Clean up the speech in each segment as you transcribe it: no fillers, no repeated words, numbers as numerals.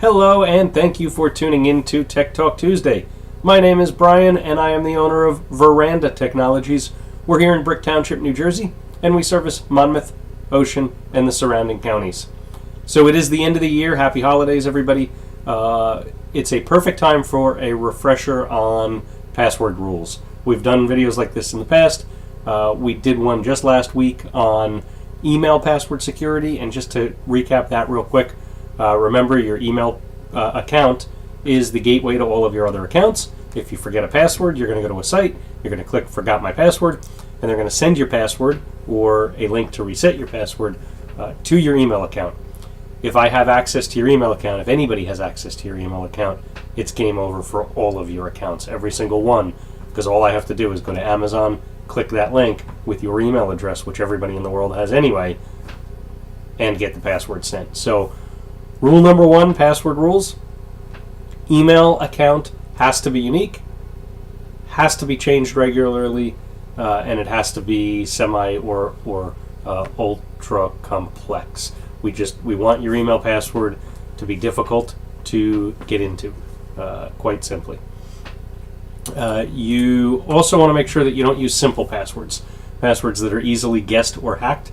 Hello, and thank you for tuning in to Tech Talk Tuesday. My name is Brian, and I am the owner of Veranda Technologies. We're here in Brick Township, New Jersey, and we service Monmouth, Ocean, and the surrounding counties. So it is the end of the year. Happy holidays, everybody. It's a perfect time for a refresher on password rules. We've done videos like this in the past. We did one just last week on email password security, and just to recap that real quick, remember your email account is the gateway to all of your other accounts. If you forget a password, you're going to go to a site, you're going to click Forgot My Password, and they're going to send your password or a link to reset your password to your email account. If I have access to your email account, if anybody has access to your email account, it's game over for all of your accounts, every single one, because all I have to do is go to Amazon, click that link with your email address, which everybody in the world has anyway, and get the password sent. So rule number one, password rules: email account has to be unique, has to be changed regularly, and it has to be semi or ultra complex. We want your email password to be difficult to get into, quite simply. You also want to make sure that you don't use simple passwords that are easily guessed or hacked.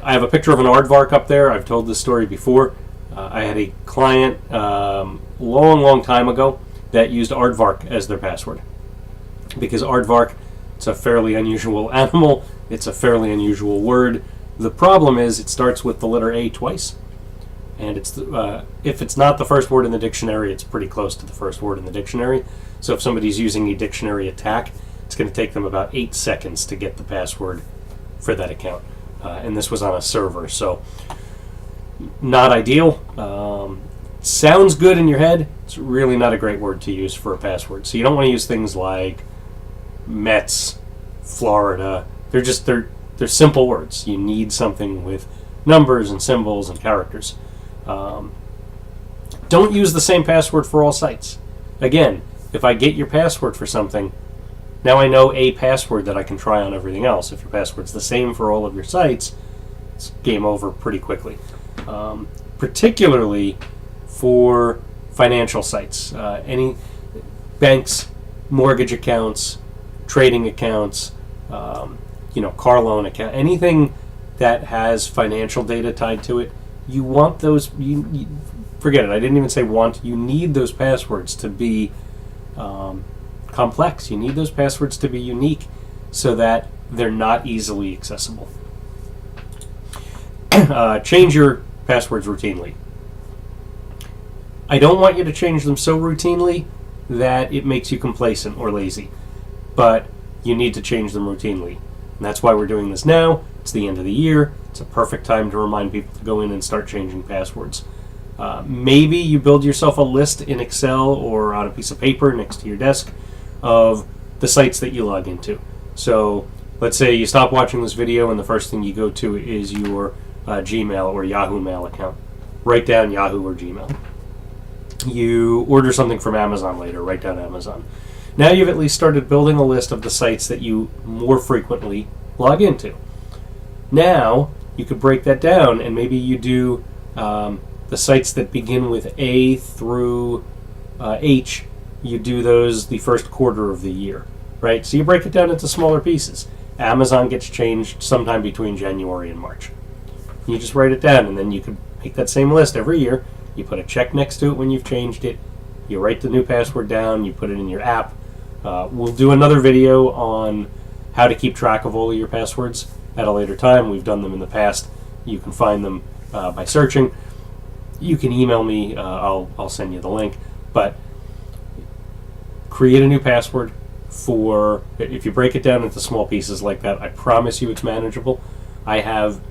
I have a picture of an aardvark up there. I've told this story before. I had a client long time ago that used aardvark as their password, because aardvark, it's a fairly unusual animal. It's a fairly unusual word. The problem is it starts with the letter A twice, and if it's not the first word in the dictionary, it's pretty close to the first word in the dictionary. So if somebody's using a dictionary attack, it's going to take them about 8 seconds to get the password for that account. And this was on a server, so not ideal. Sounds good in your head. It's really not a great word to use for a password. So you don't want to use things like Mets, Florida. They're simple words. You need something with numbers and symbols and characters. Don't use the same password for all sites. Again, if I get your password for something, now I know a password that I can try on everything else. If your password's the same for all of your sites, it's game over pretty quickly. Particularly for financial sites. Any banks, mortgage accounts, trading accounts, car loan account, anything that has financial data tied to it, you want those. You forget it. I didn't even say want. You need those passwords to be complex. You need those passwords to be unique, so that they're not easily accessible. Change your passwords routinely. I don't want you to change them so routinely that it makes you complacent or lazy, but you need to change them routinely. And that's why we're doing this now. It's the end of the year. It's a perfect time to remind people to go in and start changing passwords. Maybe you build yourself a list in Excel or on a piece of paper next to your desk of the sites that you log into. So let's say you stop watching this video and the first thing you go to is your Gmail or Yahoo Mail account. Write down Yahoo or Gmail. You order something from Amazon later. Write down Amazon. Now you've at least started building a list of the sites that you more frequently log into. Now you could break that down, and maybe you do the sites that begin with A through H. You do those the first quarter of the year, right? So you break it down into smaller pieces. Amazon gets changed sometime between January and March. You just write it down, and then you can make that same list every year. You put a check next to it when you've changed it. You write the new password down. You put it in your app. We'll do another video on how to keep track of all of your passwords at a later time. We've done them in the past. You can find them by searching. You can email me. I'll send you the link. But create a new password for, if you break it down into small pieces like that, I promise you it's manageable. I have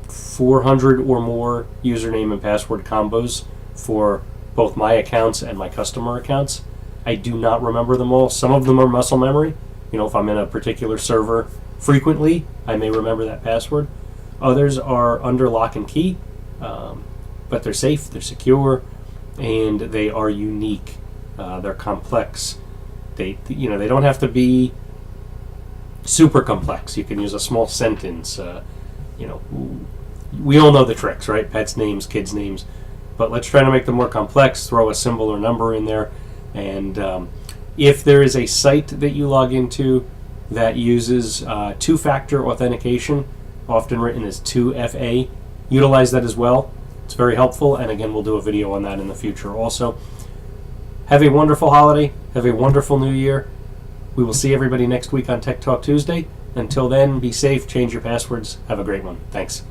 400 or more username and password combos for both my accounts and my customer accounts. I do not remember them all. Some of them are muscle memory. If I'm in a particular server frequently, I may remember that password. Others are under lock and key, but they're safe, they're secure, and they are unique. They're complex. They don't have to be super complex. You can use a small sentence. We all know the tricks, right? Pets' names, kids' names. But let's try to make them more complex, throw a symbol or number in there. And if there is a site that you log into that uses two-factor authentication, often written as 2FA, utilize that as well. It's very helpful, and again, we'll do a video on that in the future also. Have a wonderful holiday. Have a wonderful new year. We will see everybody next week on Tech Talk Tuesday. Until then, be safe, change your passwords. Have a great one. Thanks.